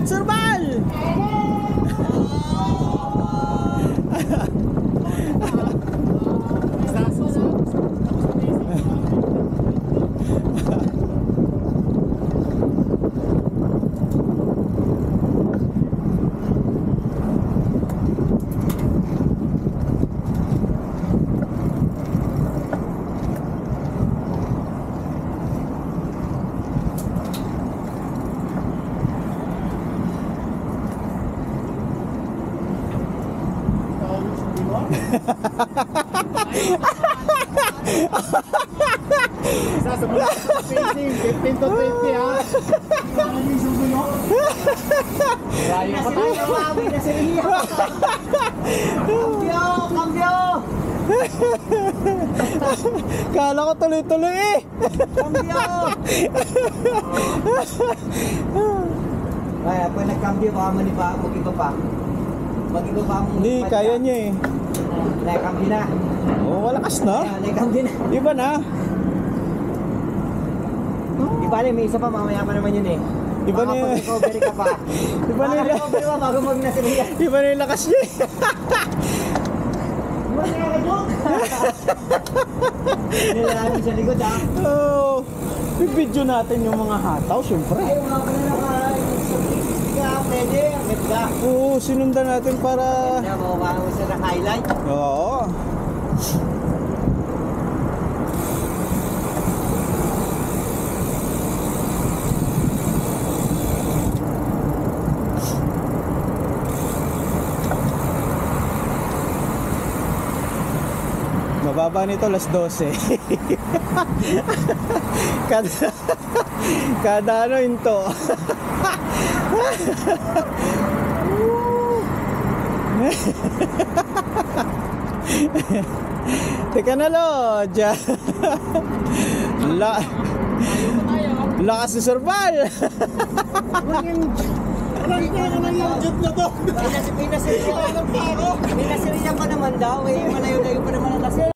Surbal! Facing 15 to 20 ha. Rayo pa tayo ng mami na siriya. Cambio! Cambio! Kala ko tuloy-tuloy eh. Cambio! Ay, ako nag-cambio baka manipa, mag-iba pa. Mag-iba pa ang Hindi, kaya niya eh. Nag-cambio na. Oh, malakas na. Nag-cambio na. Iba na. Di ba may isa pa, mamaya pa naman yun eh. Iba na yun. Recovery ka pa. Iba na yun. Recovery mo bago mag-nasiriya. Iba na yung lakas niya eh. Nilalagin sa likod ha. Oh, i-video natin yung mga hataw, syempre. Ay, mga pananakay. Pwede, ganda. Oo, sinundan natin para... Ganda, mukha mo sa naka-highlight. Oo. Mababa nito alas 12. kada ano into. Teka na lo, dyan. Lakas ni Surbal. Pinasiriya pa naman daw, eh, malayo-layo pa naman ang lasing.